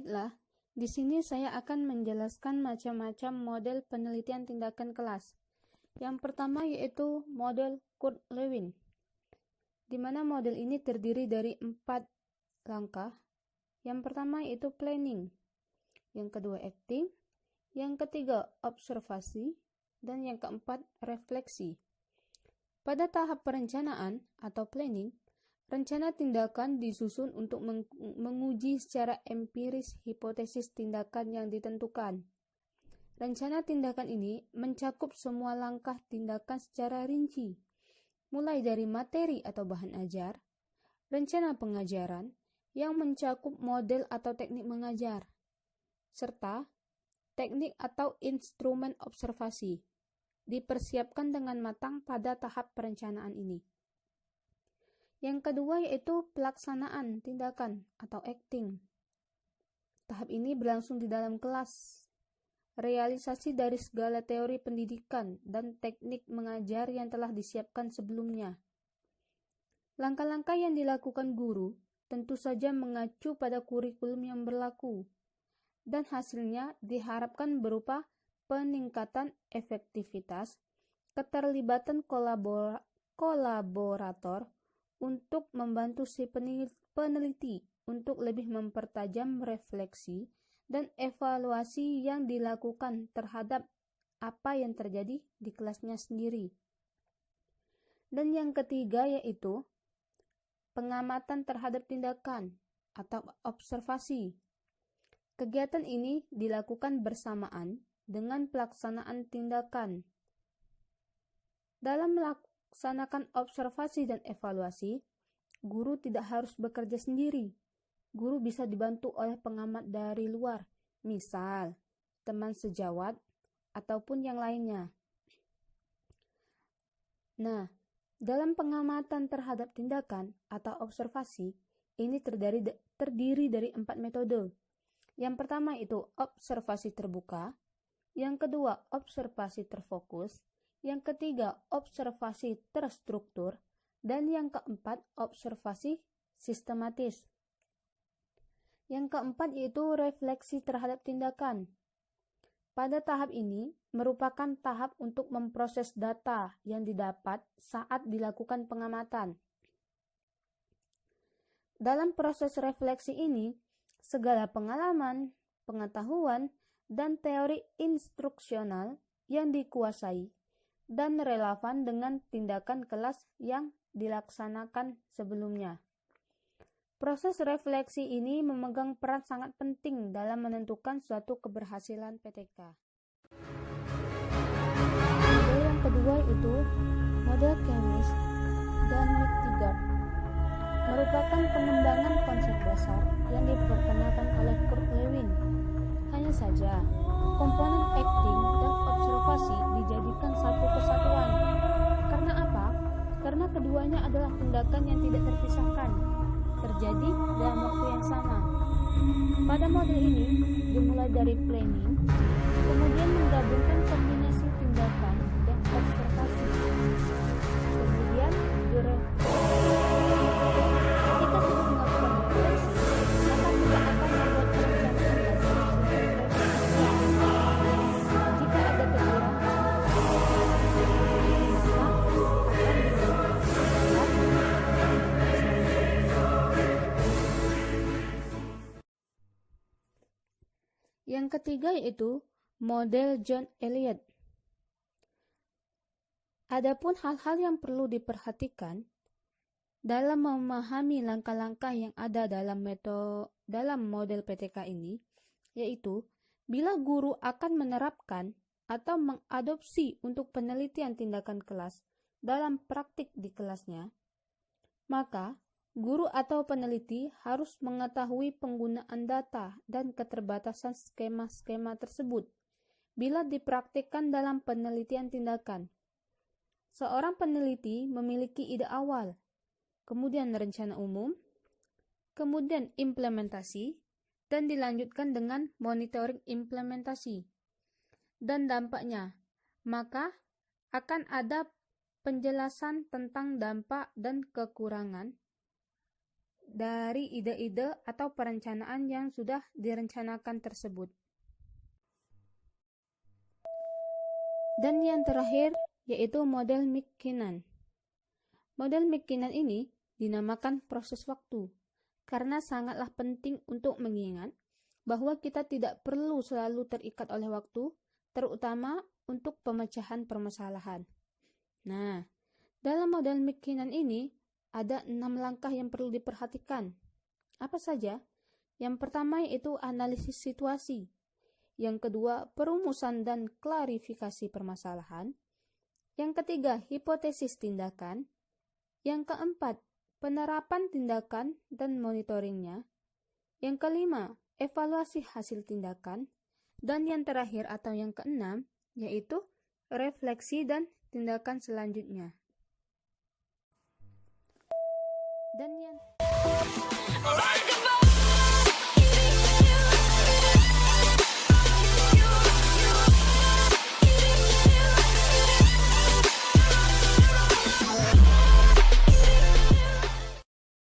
Baiklah, di sini saya akan menjelaskan macam-macam model penelitian tindakan kelas. Yang pertama yaitu model Kurt-Lewin, di mana model ini terdiri dari 4 langkah. Yang pertama yaitu planning, yang kedua acting, yang ketiga observasi, dan yang keempat refleksi. Pada tahap perencanaan atau planning, rencana tindakan disusun untuk menguji secara empiris hipotesis tindakan yang ditentukan. Rencana tindakan ini mencakup semua langkah tindakan secara rinci, mulai dari materi atau bahan ajar, rencana pengajaran yang mencakup model atau teknik mengajar, serta teknik atau instrumen observasi, dipersiapkan dengan matang pada tahap perencanaan ini. Yang kedua yaitu pelaksanaan tindakan atau acting. Tahap ini berlangsung di dalam kelas. Realisasi dari segala teori pendidikan dan teknik mengajar yang telah disiapkan sebelumnya. Langkah-langkah yang dilakukan guru tentu saja mengacu pada kurikulum yang berlaku, dan hasilnya diharapkan berupa peningkatan efektivitas, keterlibatan kolaborator untuk membantu si peneliti untuk lebih mempertajam refleksi dan evaluasi yang dilakukan terhadap apa yang terjadi di kelasnya sendiri. Dan yang ketiga yaitu pengamatan terhadap tindakan atau observasi. Kegiatan ini dilakukan bersamaan dengan pelaksanaan tindakan. Dalam melaksanakan observasi dan evaluasi, guru tidak harus bekerja sendiri. Guru bisa dibantu oleh pengamat dari luar, misal teman sejawat ataupun yang lainnya. Nah, dalam pengamatan terhadap tindakan atau observasi, ini terdiri dari 4 metode. Yang pertama itu observasi terbuka, yang kedua observasi terfokus, yang ketiga observasi terstruktur, dan yang keempat observasi sistematis. Yang keempat yaitu refleksi terhadap tindakan. Pada tahap ini merupakan tahap untuk memproses data yang didapat saat dilakukan pengamatan. Dalam proses refleksi ini, segala pengalaman, pengetahuan, dan teori instruksional yang dikuasai dan relevan dengan tindakan kelas yang dilaksanakan sebelumnya. Proses refleksi ini memegang peran sangat penting dalam menentukan suatu keberhasilan PTK. Model yang kedua itu model Chemis dan Miktigard, merupakan pengembangan konsep dasar yang diperkenalkan oleh Kurt-Lewin. Hanya saja, komponen acting dan observasi dijadikan satu kesatuan. Karena apa? Karena keduanya adalah tindakan yang tidak terpisahkan, terjadi dalam waktu yang sama. Pada model ini dimulai dari planning, kemudian menggabungkan kombinasi tindakan dan observasi, kemudian direfleksi. Ketika sudah melakukan refleksi, maka tidak akan membuat perencanaan lagi untuk refleksi. Jika ada kekurangan, maka akan Yang ketiga yaitu model John Elliott. Adapun hal-hal yang perlu diperhatikan dalam memahami langkah-langkah yang ada dalam model PTK ini, yaitu bila guru akan menerapkan atau mengadopsi untuk penelitian tindakan kelas dalam praktik di kelasnya, maka guru atau peneliti harus mengetahui penggunaan data dan keterbatasan skema-skema tersebut bila dipraktikkan dalam penelitian tindakan. Seorang peneliti memiliki ide awal, kemudian rencana umum, kemudian implementasi, dan dilanjutkan dengan monitoring implementasi dan dampaknya. Maka akan ada penjelasan tentang dampak dan kekurangan dari ide-ide atau perencanaan yang sudah direncanakan tersebut. Dan yang terakhir yaitu model McKinnon. Model McKinnon ini dinamakan proses waktu karena sangatlah penting untuk mengingat bahwa kita tidak perlu selalu terikat oleh waktu, terutama untuk pemecahan permasalahan. Nah, dalam model McKinnon ini ada 6 langkah yang perlu diperhatikan. Apa saja? Yang pertama yaitu analisis situasi. Yang kedua, perumusan dan klarifikasi permasalahan. Yang ketiga, hipotesis tindakan. Yang keempat, penerapan tindakan dan monitoringnya. Yang kelima, evaluasi hasil tindakan. Dan yang terakhir atau yang keenam, yaitu refleksi dan tindakan selanjutnya. Dan yang